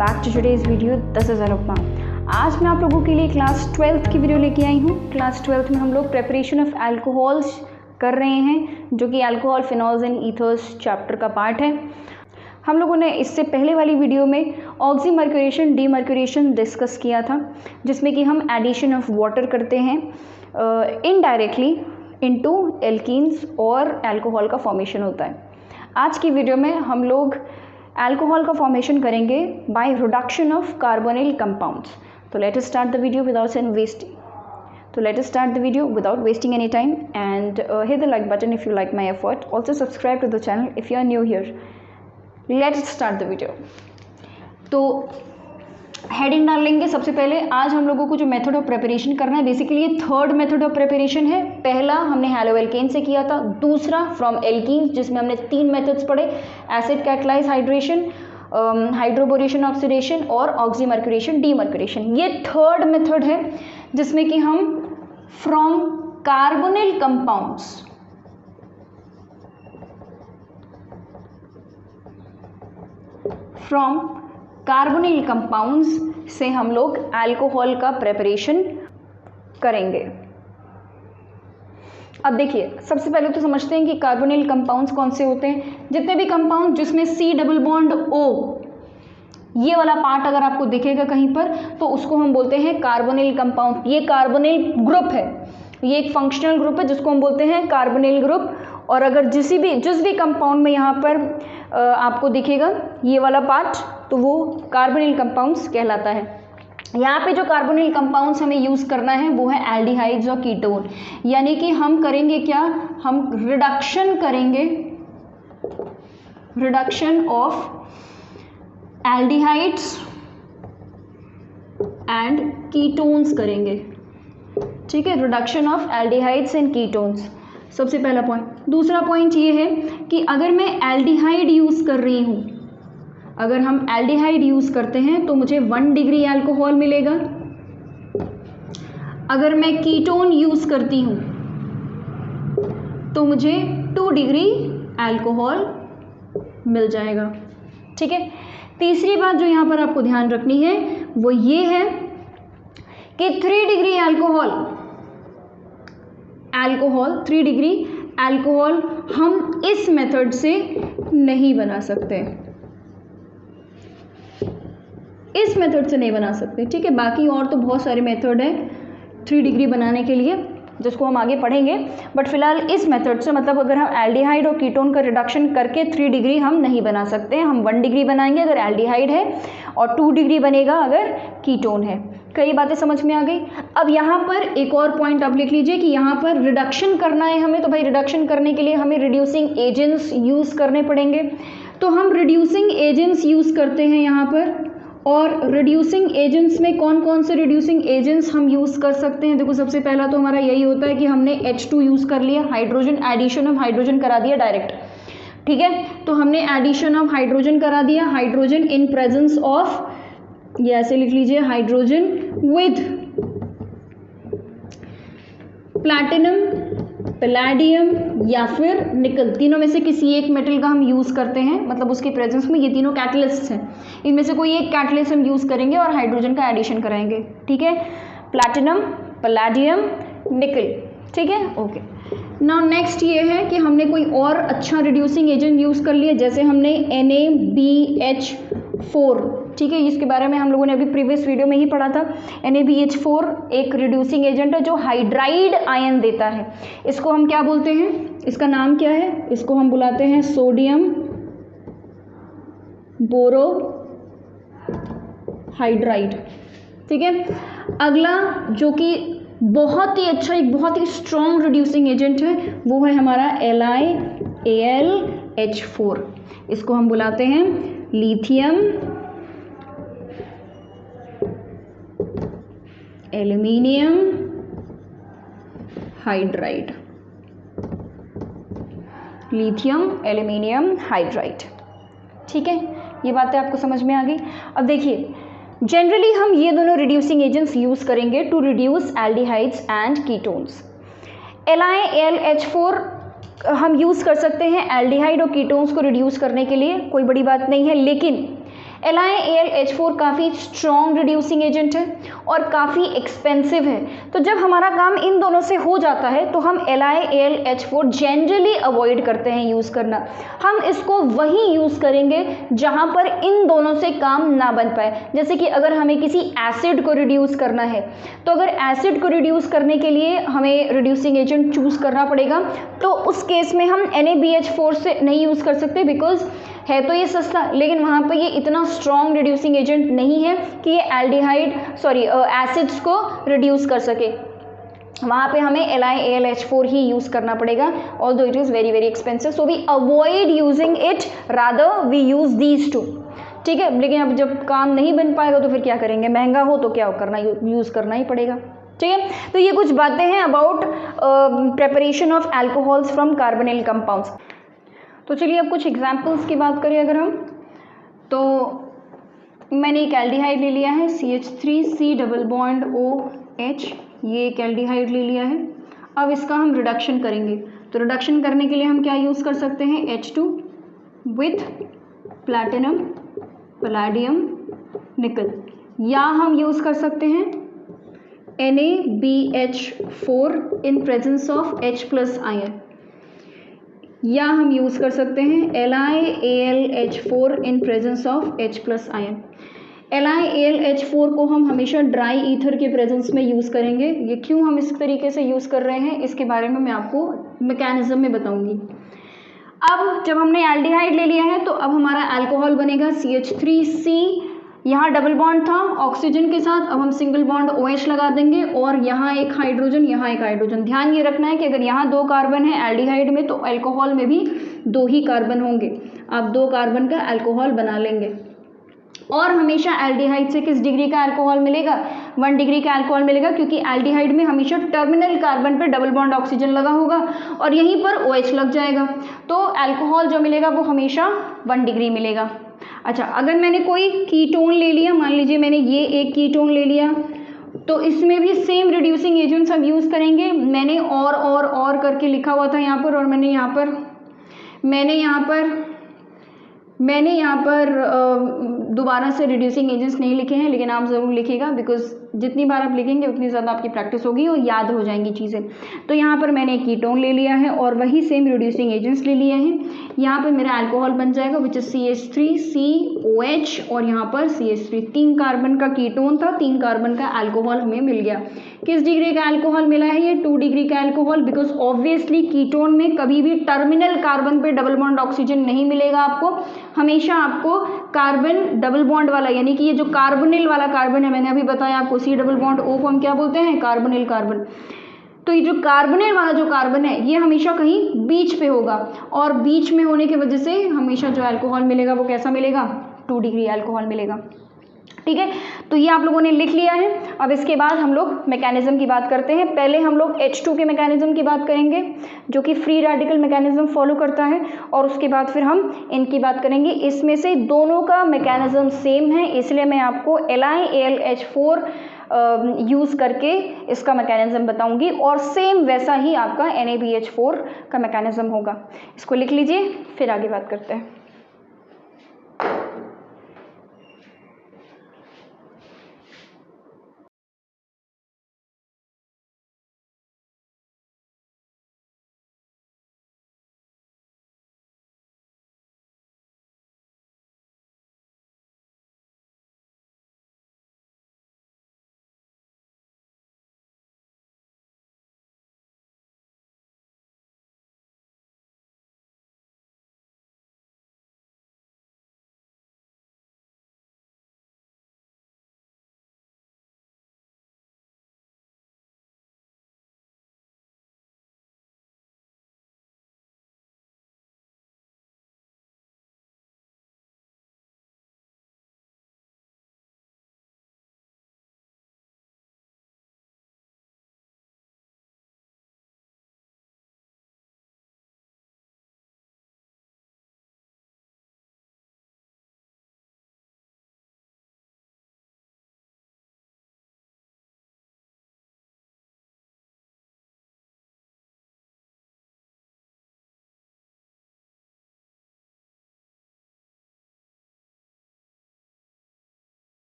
Back to today's video. This is Anupama. आज मैं आप लोगों के लिए क्लास 12th की वीडियो लेके आई हूँ। क्लास 12th में हम लोग प्रेपरेशन ऑफ अल्कोहल्स कर रहे हैं, जो कि alcohol, phenols and ethers chapter का पार्ट है। हम लोगों ने इससे पहले वाली वीडियो में ऑक्सीमर्क्यूरेशन, डीमर्क्यूरेशन डिस्कस किया था, जिसमें कि हम एडिशन ऑफ वाटर करते हैं इनडायरेक्टली इनटू एल्कीन्स और अल्कोहल का फॉर्मेशन होता है। आज की वीडियो में हम लोग अल्कोहल का फॉर्मेशन करेंगे by reduction of carbonyl compounds. तो let us start the video without wasting any time and hit the like button if you like my effort. Also subscribe to the channel if you are new here. Let's start the video. तो heading डाल लेंगे। सबसे पहले आज हम लोगों को जो मेथड ऑफ प्रिपरेशन करना है, बेसिकली ये थर्ड मेथड ऑफ प्रिपरेशन है। पहला हमने हैलोएल्केन से किया था, दूसरा फ्रॉम एल्कीन्स, जिसमें हमने 3 मेथड्स पढ़े: acid catalyse hydration, hydroboration oxidation और ऑक्सीमर्क्यूरेशन, डीमर्क्यूरेशन। ये थर्ड मेथड है जिसमें कि हम from carbonyl compounds carbonyl compounds से हम लोग अल्कोहल का प्रिपरेशन करेंगे। अब देखिए, सबसे पहले तो समझते हैं कि कार्बोनिल कंपाउंड्स कौन से होते हैं। जितने भी कंपाउंड जिसमें C डबल बॉन्ड O ये वाला पार्ट अगर आपको दिखेगा कहीं पर, तो उसको हम बोलते हैं कार्बोनिल कंपाउंड। ये कार्बोनिल ग्रुप है, ये एक फंक्शनल ग्रुप है जिसको हम बोलते हैं कार्बोनिल ग्रुप। और अगर जिस भी कंपाउंड में यहाँ पर आपको दिखेगा ये वाला पार्ट, तो वो कार्बोनिल कंपाउंड्स कहलाता है। यहाँ पे जो कार्बोनिल कंपाउंड्स हमें यूज़ करना है वो है एल्डिहाइड्स और कीटोन। यानी कि हम करेंगे क्या, हम रिडक्शन करेंगे, reduction of aldehydes and ketones करेंगे। ठीक है, reduction of aldehydes and ketones, सबसे पहला पॉइंट। दूसरा पॉइंट ये है कि अगर मैं एल्डिहाइड यूज़ कर रही हूँ, अगर हम एल्डिहाइड यूज़ करते हैं तो मुझे 1 डिग्री अल्कोहल मिलेगा। अगर मैं कीटोन यूज़ करती हूँ तो मुझे 2 डिग्री अल्कोहल मिल जाएगा। ठीक है। तीसरी बात जो यहाँ पर आपको ध्यान रखनी है वो ये है कि 3 डिग्री थ्री डिग्री अल्कोहल हम इस मेथड से नहीं बना सकते, इस मेथड से नहीं बना सकते। ठीक है, बाकी और तो बहुत सारे मेथड है 3 डिग्री बनाने के लिए, जिसको हम आगे पढ़ेंगे। बट फिलहाल इस मेथड से, मतलब अगर हम एल्डिहाइड और कीटोन का रिडक्शन करके 3 डिग्री हम नहीं बना सकते। हम 1 डिग्री बनाएंगे अगर एल्डिहाइड है और 2 डिग्री बनेगा अगर कीटोन है। कई बातें समझ में आ गई। अब यहाँ पर एक और पॉइंट आप लिख लीजिए कि यहाँ पर रिडक्शन करना है हमें, तो भाई रिडक्शन करने के लिए हमें रिड्यूसिंग एजेंट्स यूज़ करने पड़ेंगे। तो हम रिड्यूसिंग एजेंट्स यूज़ करते हैं यहाँ पर। और रिड्यूसिंग एजेंट्स में कौन कौन से रिड्यूसिंग एजेंट्स हम यूज़ कर सकते हैं? देखो, सबसे पहला तो हमारा यही होता है कि हमने H2 यूज़ कर लिया, हाइड्रोजन, एडिशन ऑफ हाइड्रोजन करा दिया डायरेक्ट। ठीक है, तो हमने एडिशन ऑफ हाइड्रोजन करा दिया, हाइड्रोजन इन प्रेजेंस ऑफ, ये ऐसे लिख लीजिए, हाइड्रोजन विद प्लैटिनम, पैलेडियम या फिर निकल। तीनों में से किसी एक मेटल का हम यूज़ करते हैं, मतलब उसके प्रेजेंस में। ये तीनों कैटलिस्ट हैं, इनमें से कोई एक कैटलिस्ट हम यूज़ करेंगे और हाइड्रोजन का एडिशन कराएंगे। ठीक है, प्लैटिनम, पैलेडियम, निकल। ठीक है, ओके। नाउ नेक्स्ट ये है कि हमने कोई और अच्छा रिड्यूसिंग एजेंट यूज़ कर लिया, जैसे हमने NaBH4। ठीक है, इसके बारे में हम लोगों ने अभी प्रीवियस वीडियो में ही पढ़ा था। NaBH4 एक रिड्यूसिंग एजेंट है जो हाइड्राइड आयन देता है। इसको हम क्या बोलते हैं, इसका नाम क्या है? इसको हम बुलाते हैं सोडियम बोरोहाइड्राइड। ठीक है, अगला जो कि बहुत ही अच्छा, एक बहुत ही स्ट्रॉन्ग रिड्यूसिंग एजेंट है, वो है हमारा LiAlH4। इसको हम बुलाते हैं lithium aluminium hydride, lithium aluminium hydride. ठीक है, ये बातें आपको समझ में आ गई। अब देखिए, जनरली हम ये दोनों रिड्यूसिंग एजेंट्स यूज़ करेंगे to reduce aldehydes and ketones. LiAlH4 हम यूज़ कर सकते हैं एल्डिहाइड और कीटोन्स को रिड्यूस करने के लिए, कोई बड़ी बात नहीं है। लेकिन LiAlH4 काफ़ी स्ट्रॉन्ग रिड्यूसिंग एजेंट है और काफ़ी एक्सपेंसिव है, तो जब हमारा काम इन दोनों से हो जाता है तो हम LiAlH4 जनरली अवॉइड करते हैं यूज़ करना। हम इसको वहीं यूज़ करेंगे जहाँ पर इन दोनों से काम ना बन पाए। जैसे कि अगर हमें किसी एसिड को रिड्यूस करना है, तो अगर एसिड को रिड्यूस करने के लिए हमें रिड्यूसिंग एजेंट चूज़ करना पड़ेगा, तो उस केस में हम NaBH4 से नहीं यूज़ कर सकते, बिकॉज है तो ये सस्ता, लेकिन वहाँ पर ये इतना स्ट्रॉन्ग रिड्यूसिंग एजेंट नहीं है कि ये एसिड्स को रिड्यूस कर सके। वहाँ पे हमें LiAlH4 ही यूज़ करना पड़ेगा, although it is very very expensive, so we avoid using it, rather we use these two. ठीक है, लेकिन अब जब काम नहीं बन पाएगा तो फिर क्या करेंगे, महंगा हो तो क्या करना, यूज़ करना ही पड़ेगा। ठीक है, तो ये कुछ बातें हैं about preparation of alcohols from carbonyl compounds. तो चलिए अब कुछ एग्जाम्पल्स की बात करें अगर हम, तो मैंने एक एल्डिहाइड ले लिया है CH3C डबल बॉन्ड OH, ये एक एल्डिहाइड ले लिया है। अब इसका हम रिडक्शन करेंगे, तो रिडक्शन करने के लिए हम क्या यूज़ कर सकते हैं, H2 विथ प्लैटिनम, पैलेडियम, निकल, या हम यूज़ कर सकते हैं NaBH4 in presence of H plus ion, या हम यूज़ कर सकते हैं LiAlH4 in presence of H plus ion. LiAlH4 को हम हमेशा ड्राई ईथर के प्रेजेंस में यूज़ करेंगे। ये क्यों हम इस तरीके से यूज़ कर रहे हैं, इसके बारे में मैं आपको मैकेनिज्म में बताऊंगी। अब जब हमने एल्डिहाइड ले लिया है तो अब हमारा अल्कोहल बनेगा CH3C, यहाँ डबल बॉन्ड था ऑक्सीजन के साथ, अब हम सिंगल बॉन्ड OH लगा देंगे और यहाँ एक हाइड्रोजन, यहाँ एक हाइड्रोजन। ध्यान ये रखना है कि अगर यहाँ 2 कार्बन है एल्डिहाइड में, तो अल्कोहल में भी 2 ही कार्बन होंगे। आप 2 कार्बन का अल्कोहल बना लेंगे। और हमेशा एल्डिहाइड से किस डिग्री का अल्कोहल मिलेगा, 1 डिग्री का अल्कोहल मिलेगा, क्योंकि एल्डिहाइड में हमेशा टर्मिनल कार्बन पर डबल बॉन्ड ऑक्सीजन लगा होगा और यहीं पर OH लग जाएगा, तो अल्कोहल जो मिलेगा वो हमेशा 1 डिग्री मिलेगा। अच्छा, अगर मैंने कोई कीटोन ले लिया, मान लीजिए मैंने ये एक कीटोन ले लिया, तो इसमें भी सेम रिड्यूसिंग एजेंट्स हम यूज़ करेंगे। मैंने और करके लिखा हुआ था यहाँ पर, और मैंने यहाँ पर दोबारा से रिड्यूसिंग एजेंट्स नहीं लिखे हैं, लेकिन आप ज़रूर लिखिएगा, बिकॉज जितनी बार आप लिखेंगे उतनी ज़्यादा आपकी प्रैक्टिस होगी और याद हो जाएंगी चीज़ें। तो यहाँ पर मैंने एक कीटोन ले लिया है और वही सेम रिड्यूसिंग एजेंट्स ले लिए हैं। यहाँ पर मेरा अल्कोहल बन जाएगा विच इज CH3COH, और यहाँ पर CH3, 3 कार्बन का कीटोन था, 3 कार्बन का अल्कोहल हमें मिल गया। किस डिग्री का अल्कोहल मिला है, ये 2 डिग्री का अल्कोहल, बिकॉज ऑब्वियसली कीटोन में कभी भी टर्मिनल कार्बन पे डबल बॉन्ड ऑक्सीजन नहीं मिलेगा आपको, हमेशा आपको कार्बन डबल बॉन्ड वाला, यानी कि ये जो कार्बोनिल वाला कार्बन है, मैंने अभी बताया आपको C डबल बॉन्ड O को हम क्या बोलते हैं, कार्बोनिल कार्बन। तो ये जो कार्बोनिल वाला जो कार्बन है ये हमेशा कहीं बीच पे होगा, और बीच में होने की वजह से हमेशा जो अल्कोहल मिलेगा वो कैसा मिलेगा, 2 डिग्री अल्कोहल मिलेगा। ठीक है, तो ये आप लोगों ने लिख लिया है। अब इसके बाद हम लोग मैकेनिज्म की बात करते हैं। पहले हम लोग H2 के मैकेनिज्म की बात करेंगे, जो कि फ्री रेडिकल मैकेनिज्म फॉलो करता है, और उसके बाद फिर हम इनकी बात करेंगे। इसमें से दोनों का मैकेनिज्म सेम है, इसलिए मैं आपको LiAlH4 यूज़ करके इसका मैकेनिज्म बताऊंगी, और सेम वैसा ही आपका NaBH4 का मैकेनिज्म होगा। इसको लिख लीजिए, फिर आगे बात करते हैं।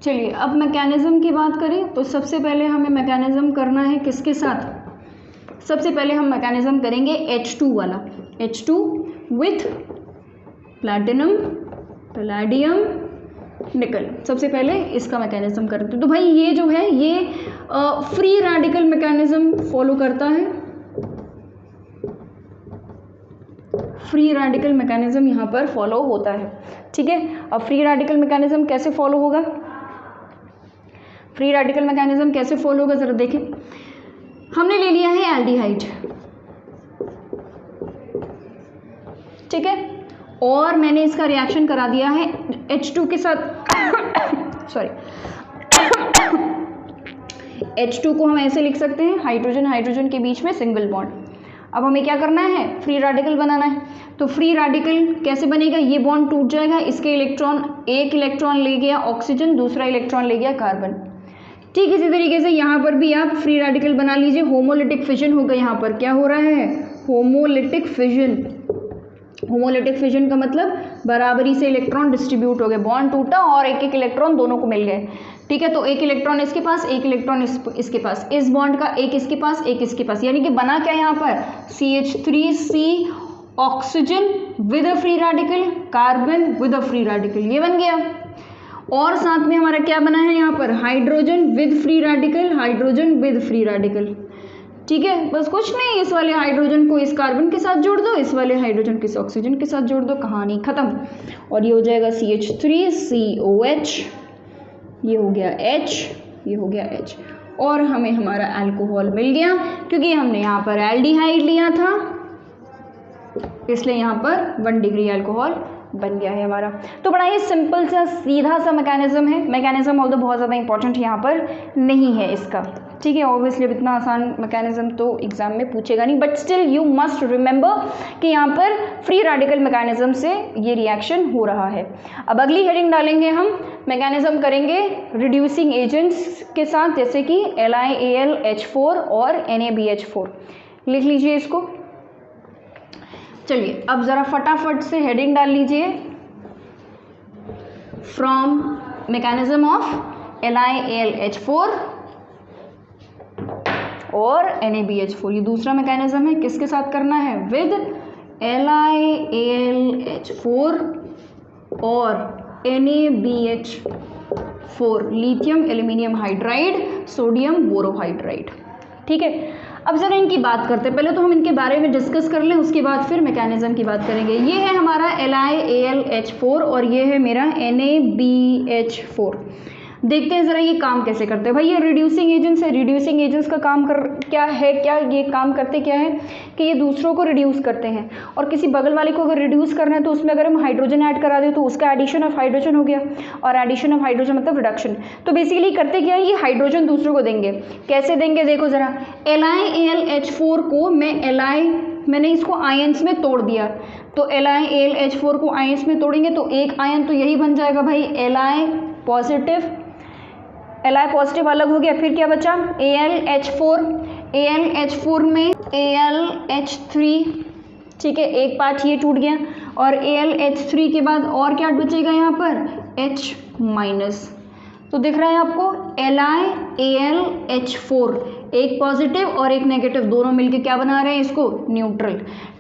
चलिए अब मैकेनिज्म की बात करें तो सबसे पहले हमें मैकेनिज्म करना है किसके साथ, सबसे पहले हम मैकेनिज्म करेंगे H2 वाला, H2 विथ प्लैटिनम, पैलेडियम, निकल। सबसे पहले इसका मैकेनिज्म करते हैं। तो भाई ये जो है ये फ्री रेडिकल मैकेनिज्म फॉलो करता है, फ्री रेडिकल मैकेनिज्म यहाँ पर फॉलो होता है, ठीक है। अब फ्री रेडिकल मैकेनिज्म कैसे फॉलो होगा, फ्री रेडिकल मैकेनिज्म कैसे फॉलो होगा जरा देखें। हमने ले लिया है एल्डिहाइड, ठीक है, और मैंने इसका रिएक्शन करा दिया है H2 के साथ सॉरी H2 को हम ऐसे लिख सकते हैं, हाइड्रोजन हाइड्रोजन के बीच में सिंगल बॉन्ड। अब हमें क्या करना है, फ्री रेडिकल बनाना है। तो फ्री रेडिकल कैसे बनेगा, ये बॉन्ड टूट जाएगा, इसके इलेक्ट्रॉन, एक इलेक्ट्रॉन ले गया ऑक्सीजन, दूसरा इलेक्ट्रॉन ले गया कार्बन, ठीक। इसी तरीके से यहाँ पर भी आप फ्री रेडिकल बना लीजिए, होमोलिटिक फिजन होगा। यहाँ पर क्या हो रहा है, होमोलिटिक फिजन। होमोलिटिक फिजन का मतलब बराबरी से इलेक्ट्रॉन डिस्ट्रीब्यूट हो गए, बॉन्ड टूटा और एक एक इलेक्ट्रॉन दोनों को मिल गए, ठीक है। तो एक इलेक्ट्रॉन इसके पास, एक इलेक्ट्रॉन इसके पास, इस बॉन्ड का एक इसके पास एक इसके पास, यानी कि बना क्या यहाँ पर CH3C oxygen with a free radical, carbon with a free radical, ये बन गया। और साथ में हमारा क्या बना है यहाँ पर, hydrogen with free radical, hydrogen with free radical, ठीक है। बस कुछ नहीं, इस वाले हाइड्रोजन को इस कार्बन के साथ जोड़ दो, इस वाले हाइड्रोजन को इस ऑक्सीजन के साथ जोड़ दो, कहानी खत्म। और ये हो जाएगा CH3COH, ये हो गया H, ये हो गया H, और हमें हमारा अल्कोहल मिल गया, क्योंकि हमने यहाँ पर एल्डिहाइड लिया था, इसलिए यहाँ पर 1 डिग्री अल्कोहल बन गया है हमारा। तो बड़ा ही सिंपल सा सीधा सा मैकेनिज्म है। मैकेनिज्म ऑल्दो बहुत ज़्यादा इंपॉर्टेंट यहाँ पर नहीं है इसका, ठीक है। ऑब्वियसली अब इतना आसान मैकेनिज्म तो एग्जाम में पूछेगा नहीं, but still you must remember कि यहाँ पर फ्री रेडिकल मैकेनिज्म से ये रिएक्शन हो रहा है। अब अगली हेडिंग डालेंगे हम, मैकेनिज्म करेंगे रिड्यूसिंग एजेंट्स के साथ, जैसे कि LiAlH4 और NaBH4। लिख लीजिए इसको। चलिए अब ज़रा फटाफट से हेडिंग डाल लीजिए, फ्रॉम मैकेनिज्म ऑफ LiAlH4 और NaBH4। ये दूसरा मैकेनिज्म है, किसके साथ करना है, विद LiAlH4 और NaBH4, lithium aluminium hydride, sodium borohydride, ठीक है। अब ज़रा इनकी बात करते हैं, पहले तो हम इनके बारे में डिस्कस कर लें, उसके बाद फिर मैकेनिज्म की बात करेंगे। ये है हमारा LiAlH4 और ये है मेरा NaBH4। देखते हैं ज़रा ये काम कैसे करते हैं। भाई ये रिड्यूसिंग एजेंट्स है, रिड्यूसिंग एजेंट्स का काम क्या है, क्या ये काम करते क्या है कि ये दूसरों को रिड्यूस करते हैं, और किसी बगल वाले को अगर रिड्यूस करना है तो उसमें अगर हम हाइड्रोजन ऐड करा दें तो उसका एडिशन ऑफ हाइड्रोजन हो गया, और एडिशन ऑफ हाइड्रोजन मतलब रिडक्शन। तो बेसिकली करते क्या है, ये हाइड्रोजन दूसरों को देंगे। कैसे देंगे देखो ज़रा, LiAlH4 को मैंने इसको आयंस में तोड़ दिया, तो LiAlH4 को आयंस में तोड़ेंगे तो एक आयन तो यही बन जाएगा भाई Li पॉजिटिव अलग हो गया, फिर क्या बचा AlH4 में AlH3, ठीक है, एक पार्ट ये टूट गया, और AlH3 के बाद और क्या बचेगा यहाँ पर H माइनस। तो दिख रहा है आपको LiAlH4, एक पॉजिटिव और एक नेगेटिव दोनों मिलके क्या बना रहे हैं, इसको न्यूट्रल,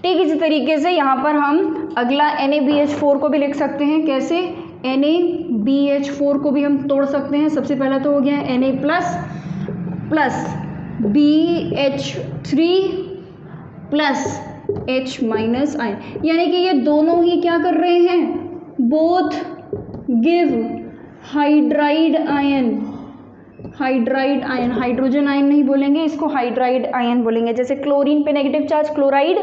ठीक। इसी तरीके से यहाँ पर हम अगला NaBH4 को भी लिख सकते हैं, कैसे, NaBH4 को भी हम तोड़ सकते हैं। सबसे पहला तो हो गया Na plus BH3 plus H minus ion, यानी कि ये दोनों ही क्या कर रहे हैं, both give hydride ion, hydride ion, hydrogen ion नहीं बोलेंगे इसको, हाइड्राइड आयन बोलेंगे। जैसे क्लोरीन पे नेगेटिव चार्ज क्लोराइड,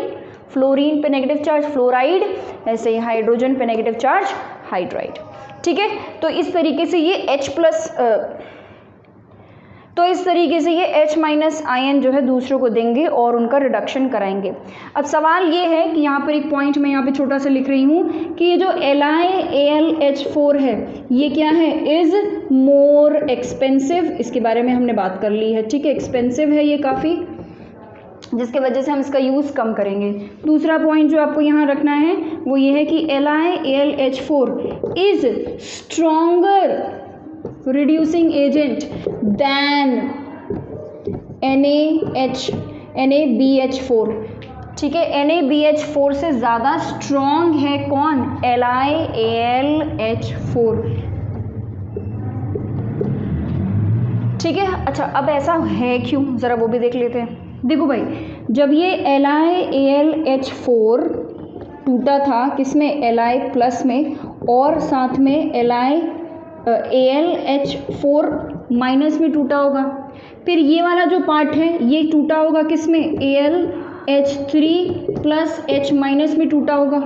फ्लोरीन पे नेगेटिव चार्ज फ्लोराइड, ऐसे ही हाइड्रोजन पे नेगेटिव चार्ज हाइड्राइड, ठीक है। तो इस तरीके से ये H माइनस आयन जो है दूसरों को देंगे और उनका रिडक्शन कराएंगे। अब सवाल ये है कि यहाँ पर एक पॉइंट मैं यहाँ पे छोटा सा लिख रही हूँ कि ये जो LiAlH4 है ये क्या है, इज़ मोर एक्सपेंसिव, इसके बारे में हमने बात कर ली है, ठीक है। एक्सपेंसिव है ये काफ़ी, जिसके वजह से हम इसका यूज़ कम करेंगे। दूसरा पॉइंट जो आपको यहाँ रखना है वो ये है कि LiAlH4 is stronger reducing agent than NaBH4, ठीक है। NaBH4 से ज़्यादा स्ट्रॉन्ग है कौन? LiAlH4, ठीक है। अच्छा, अब ऐसा है क्यों, ज़रा वो भी देख लेते हैं। देखो भाई, जब ये LiAlH4 टूटा था किसमें? Li प्लस में, और साथ में LiAlH4 माइनस में टूटा होगा। फिर ये वाला जो पार्ट है ये टूटा होगा किसमें? AlH3 प्लस H माइनस में टूटा होगा,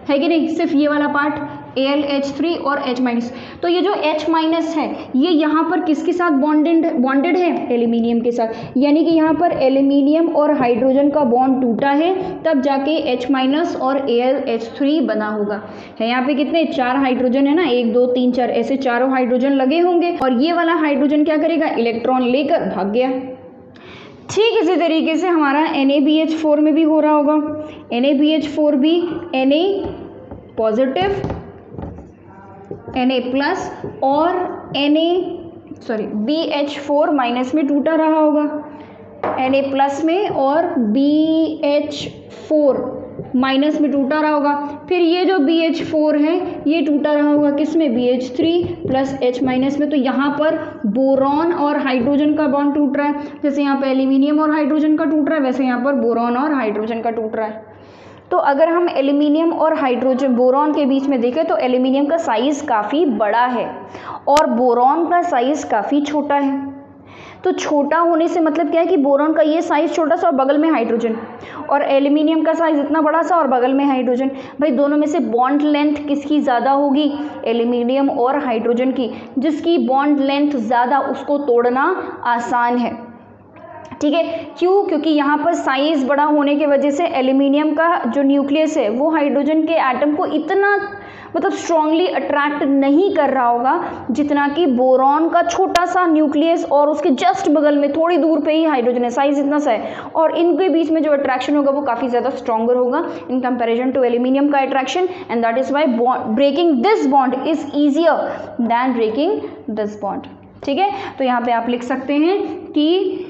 है कि नहीं? सिर्फ ये वाला पार्ट AlH3 और H माइनस। तो ये जो H माइनस है ये यहाँ पर किसके साथ बॉन्डेड है? एल्यूमिनियम के साथ। यानी कि यहाँ पर एल्यूमिनियम और हाइड्रोजन का बॉन्ड टूटा है, तब जाके H माइनस और AlH3 बना होगा। है यहाँ पे कितने? 4 हाइड्रोजन है ना, 1 2 3 4, ऐसे चारों हाइड्रोजन लगे होंगे, और ये वाला हाइड्रोजन क्या करेगा? इलेक्ट्रॉन लेकर भाग गया। ठीक इसी तरीके से हमारा NaBH4 में भी हो रहा होगा। NaBH4 भी Na पॉजिटिव, Na प्लस और BH4 माइनस में टूटा रहा होगा, Na प्लस में और BH4 माइनस में टूटा रहा होगा। फिर ये जो BH4 है ये टूटा रहा होगा किसमें? BH3 प्लस H माइनस में। तो यहाँ पर बोरॉन और हाइड्रोजन का बॉन्ड टूट रहा है। जैसे यहाँ पे एल्यूमिनियम और हाइड्रोजन का टूट रहा है, वैसे यहाँ पर बोरॉन और हाइड्रोजन का टूट रहा है। तो अगर हम एल्यूमिनियम और हाइड्रोजन बोरॉन के बीच में देखें तो एल्यूमिनियम का साइज़ काफ़ी बड़ा है और बोरॉन का साइज़ काफ़ी छोटा है। तो छोटा होने से मतलब क्या है कि बोरॉन का ये साइज़ छोटा सा और बगल में हाइड्रोजन, और एल्यूमिनियम का साइज़ इतना बड़ा सा और बगल में हाइड्रोजन। भाई दोनों में से बॉन्ड लेंथ किसकी ज़्यादा होगी? एल्यूमिनियम और हाइड्रोजन की। जिसकी बॉन्ड लेंथ ज़्यादा उसको तोड़ना आसान है, ठीक है। क्यों? क्योंकि यहाँ पर साइज़ बड़ा होने की वजह से एल्यूमिनियम का जो न्यूक्लियस है वो हाइड्रोजन के एटम को इतना मतलब स्ट्रांगली अट्रैक्ट नहीं कर रहा होगा जितना कि बोरॉन का छोटा सा न्यूक्लियस और उसके जस्ट बगल में थोड़ी दूर पे ही हाइड्रोजन है, साइज इतना सा है, और इनके बीच में जो अट्रैक्शन होगा वो काफ़ी ज़्यादा स्ट्रॉन्गर होगा इन कंपैरिजन टू एल्यूमिनियम का attraction, and that is why breaking this bond is easier than breaking this bond, ठीक है। तो यहाँ पे आप लिख सकते हैं कि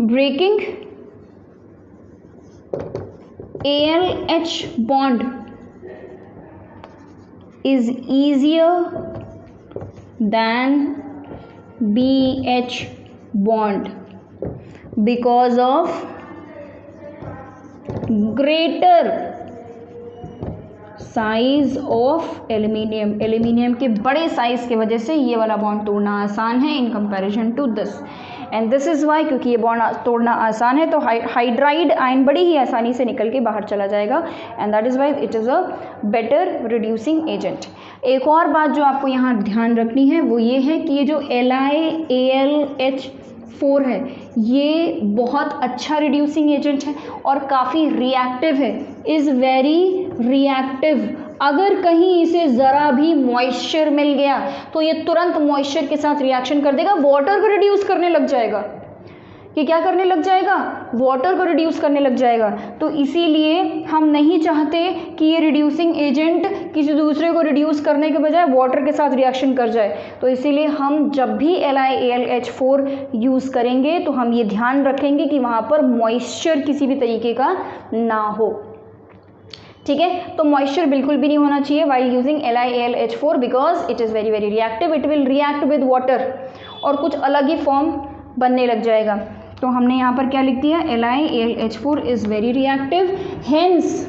breaking AlH bond is easier than BH bond because of greater size of aluminium. Aluminium के बड़े साइज की वजह से ये वाला बॉन्ड तोड़ना आसान है in comparison to this, and this is why, क्योंकि ये बॉन्ड तोड़ना आसान है तो हाइड्राइड आयन बड़ी ही आसानी से निकल के बाहर चला जाएगा, and that is why it is a better reducing agent. एक और बात जो आपको यहाँ ध्यान रखनी है वो ये है कि ये जो LiAlH4 है ये बहुत अच्छा रिड्यूसिंग एजेंट है और काफ़ी रिएक्टिव है, इज़ वेरी रिएक्टिव। अगर कहीं इसे ज़रा भी मॉइस्चर मिल गया तो ये तुरंत मॉइस्चर के साथ रिएक्शन कर देगा, वाटर को रिड्यूस करने लग जाएगा। ये क्या करने लग जाएगा? वाटर को रिड्यूस करने लग जाएगा। तो इसीलिए हम नहीं चाहते कि ये रिड्यूसिंग एजेंट किसी दूसरे को रिड्यूस करने के बजाय वाटर के साथ रिएक्शन कर जाए। तो इसीलिए हम जब भी LiAlH4 यूज़ करेंगे तो हम ये ध्यान रखेंगे कि वहाँ पर मॉइस्चर किसी भी तरीके का ना हो, ठीक है। तो मॉइस्चर बिल्कुल भी नहीं होना चाहिए while using LiAlH4 because it is very very reactive, it will react with water और कुछ अलग ही फॉर्म बनने लग जाएगा। तो हमने यहाँ पर क्या लिख दिया? LiAlH4 is very reactive, hence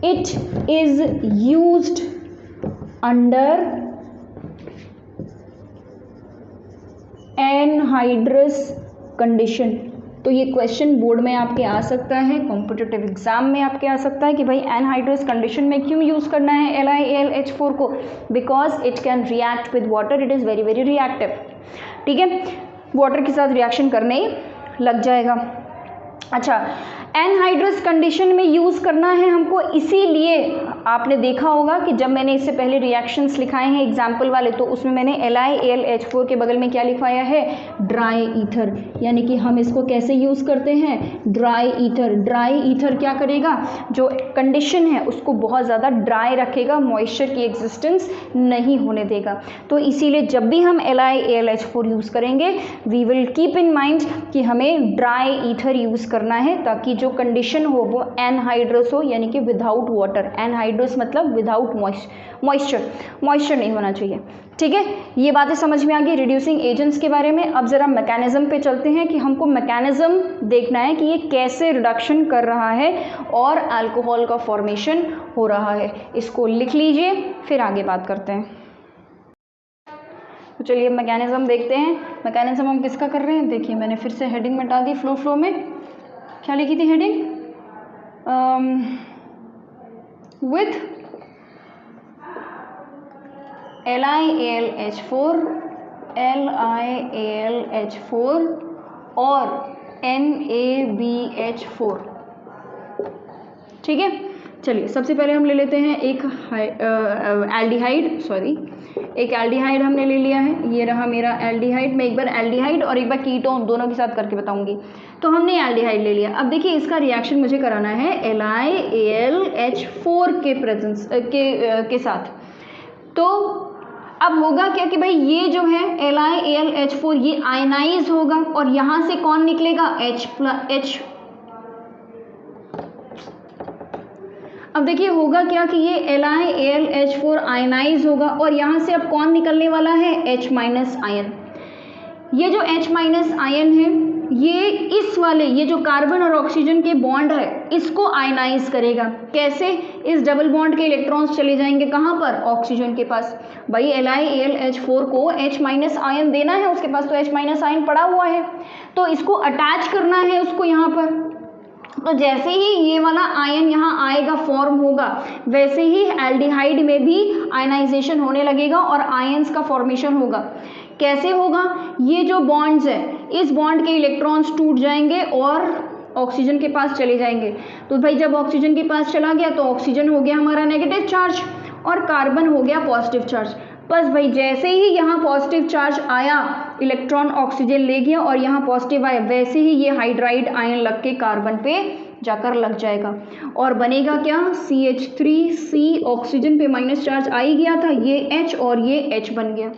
it is used under anhydrous condition. तो ये क्वेश्चन बोर्ड में आपके आ सकता है, कॉम्पिटिटिव एग्जाम में आपके आ सकता है कि भाई एनहाइड्रस कंडीशन में क्यों यूज़ करना है LiAlH4 को? Because it can react with water, it is very very reactive, ठीक है। वाटर के साथ रिएक्शन करने लग जाएगा। अच्छा, एनहाइड्रस कंडीशन में यूज़ करना है हमको, इसीलिए आपने देखा होगा कि जब मैंने इससे पहले रिएक्शंस लिखाए हैं एग्जाम्पल वाले, तो उसमें मैंने LiAlH4 के बगल में क्या लिखवाया है, ड्राई ईथर, यानी कि हम इसको कैसे यूज़ करते हैं, ड्राई ईथर। ड्राई ईथर क्या करेगा, जो कंडीशन है उसको बहुत ज़्यादा ड्राई रखेगा, मॉइस्चर की एग्जिस्टेंस नहीं होने देगा। तो इसीलिए जब भी हम LiAlH4 यूज़ करेंगे we will keep in mind कि हमें ड्राई ईथर यूज़ करना है, ताकि जो कंडीशन हो वो एनहाइड्रस हो, यानी कि विदाउट वाटर। एनहाइड्रस मतलब विदाउट मॉइस्चर नहीं होना चाहिए। ठीक है, ये बातें समझ में आ गई रिड्यूसिंग एजेंट्स के बारे में। अब ज़रा मैकेनिज्म पे चलते हैं कि हमको मैकेनिज्म देखना है कि ये कैसे रिडक्शन कर रहा है और अल्कोहल का फॉर्मेशन हो रहा है। इसको लिख लीजिए, फिर आगे बात करते हैं। तो चलिए मैकेनिज्म देखते हैं। मैकेनिज्म हम किसका कर रहे हैं, देखिए मैंने फिर से हेडिंग में डाल दी। फ्लो में क्या लिखी थी हेडिंग, विथ LiAlH4 और NaBH4। ठीक है, चलिए सबसे पहले हम ले लेते हैं एक एल्डिहाइड हमने ले लिया है। ये रहा मेरा एल्डिहाइड। मैं एक बार एल्डिहाइड और एक बार कीटोन दोनों के साथ करके बताऊंगी। तो हमने एल्डिहाइड ले लिया। अब देखिए इसका रिएक्शन मुझे कराना है LiAlH4 के प्रेजेंस के साथ। तो अब होगा क्या कि भाई ये जो है LiAlH4 ये आयनाइज होगा और यहाँ से कौन निकलेगा, H। अब देखिए होगा क्या कि ये LiAlH4 आयनाइज होगा और यहाँ से अब कौन निकलने वाला है, H- आयन। ये जो H- आयन है ये जो कार्बन और ऑक्सीजन के बॉन्ड है इसको आयनाइज करेगा। कैसे, इस डबल बॉन्ड के इलेक्ट्रॉन्स चले जाएंगे कहाँ पर, ऑक्सीजन के पास। भाई LiAlH4 को H- आयन देना है, उसके पास तो H- आयन पड़ा हुआ है, तो इसको अटैच करना है उसको यहाँ पर। तो जैसे ही ये वाला आयन यहाँ आएगा, फॉर्म होगा, वैसे ही एल्डिहाइड में भी आयनाइजेशन होने लगेगा और आयंस का फॉर्मेशन होगा। कैसे होगा, ये जो बॉन्ड्स है इस बॉन्ड के इलेक्ट्रॉन्स टूट जाएंगे और ऑक्सीजन के पास चले जाएंगे। तो भाई जब ऑक्सीजन के पास चला गया तो ऑक्सीजन हो गया हमारा नेगेटिव चार्ज और कार्बन हो गया पॉजिटिव चार्ज। बस भाई जैसे ही यहाँ पॉजिटिव चार्ज आया, इलेक्ट्रॉन ऑक्सीजन ले गया और यहाँ पॉजिटिव आया, वैसे ही ये हाइड्राइड आयन लग के कार्बन पे जाकर लग जाएगा और बनेगा क्या, CH3C। ऑक्सीजन पे माइनस चार्ज आ ही गया था, ये H और ये H बन गया।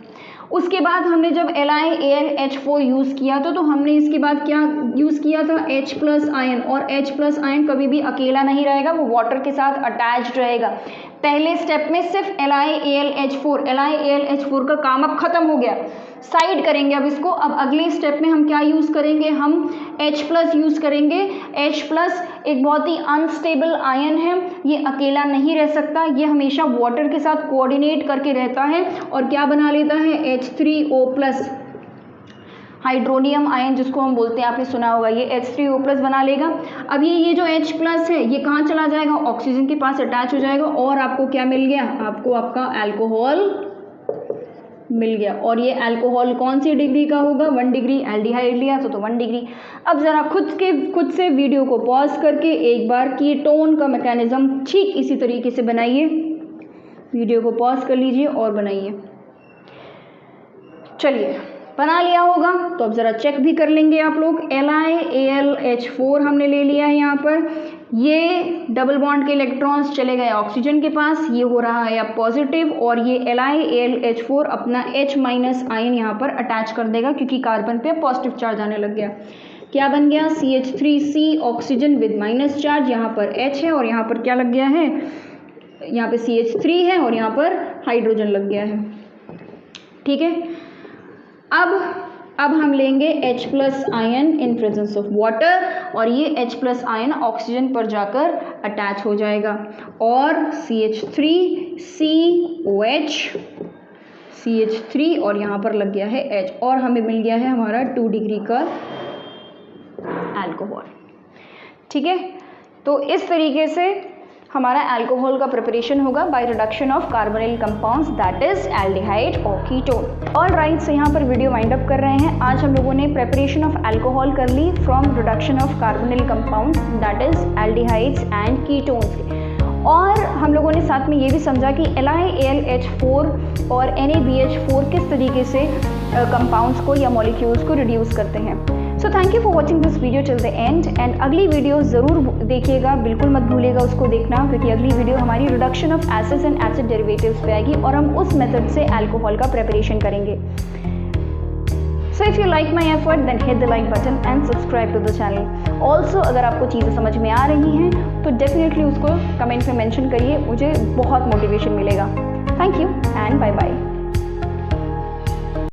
उसके बाद हमने जब LiAlH4 यूज़ किया तो हमने इसके बाद क्या यूज़ किया था, H+ आयन। और H+ आयन कभी भी अकेला नहीं रहेगा, वो वाटर के साथ अटैच्ड रहेगा। पहले स्टेप में सिर्फ LiAlH4 का काम अब खत्म हो गया, साइड करेंगे अब इसको। अब अगले स्टेप में हम क्या यूज़ करेंगे, हम H+ यूज़ करेंगे। H+ एक बहुत ही अनस्टेबल आयन है, ये अकेला नहीं रह सकता, ये हमेशा वाटर के साथ कोऑर्डिनेट करके रहता है और क्या बना लेता है, H3O+। हाइड्रोनियम आयन जिसको हम बोलते हैं, आपने सुना होगा, ये H3O+ बना लेगा। अब ये जो H+ है ये कहाँ चला जाएगा, ऑक्सीजन के पास अटैच हो जाएगा और आपको क्या मिल गया, आपको आपका अल्कोहल मिल गया। और ये अल्कोहल कौन सी डिग्री का होगा, 1 डिग्री। एल्डिहाइड लिया तो 1 डिग्री। अब ज़रा खुद से वीडियो को पॉज करके एक बार कीटोन का मैकेनिज्म ठीक इसी तरीके से बनाइए। वीडियो को पॉज कर लीजिए और बनाइए। चलिए बना लिया होगा तो अब ज़रा चेक भी कर लेंगे आप लोग। LiAlH4 हमने ले लिया है यहाँ पर, ये डबल बॉन्ड के इलेक्ट्रॉन्स चले गए ऑक्सीजन के पास, ये हो रहा है अब पॉजिटिव और ये LiAlH4 अपना H- आयन यहाँ पर अटैच कर देगा क्योंकि कार्बन पे पॉजिटिव चार्ज आने लग गया। क्या बन गया, CH3C oxygen with minus charge, यहाँ पर H है और यहाँ पर क्या लग गया है, यहाँ पे CH3 है और यहाँ पर हाइड्रोजन लग गया है। ठीक है, अब हम लेंगे H+ ion in presence of water और ये H+ आयन ऑक्सीजन पर जाकर अटैच हो जाएगा और CH3COH, CH3 और यहाँ पर लग गया है H और हमें मिल गया है हमारा 2 डिग्री का अल्कोहल। ठीक है, तो इस तरीके से हमारा अल्कोहल का प्रिपरेशन होगा bye reduction of carbonyl compounds that is aldehyde और कीटोन। ऑल राइट, सो यहाँ पर वीडियो वाइंड अप कर रहे हैं। आज हम लोगों ने प्रिपरेशन ऑफ अल्कोहल कर ली from reduction of carbonyl compounds that is aldehydes and ketones. और हम लोगों ने साथ में ये भी समझा कि LiAlH4 और NaBH4 किस तरीके से कंपाउंड्स को या मॉलिक्यूल्स को रिड्यूस करते हैं। So thank you for watching this video till the end and अगली वीडियो ज़रूर देखिएगा, बिल्कुल मत भूलिएगा उसको देखना, क्योंकि अगली वीडियो हमारी reduction of acids and acid derivatives पे आएगी और हम उस मेथड से अल्कोहल का प्रिपरेशन करेंगे। So if you like my effort then hit the like button and subscribe to the channel. Also अगर आपको चीज़ें समझ में आ रही हैं तो डेफिनेटली उसको कमेंट में मेंशन करिए, मुझे बहुत मोटिवेशन मिलेगा। Thank you and bye bye.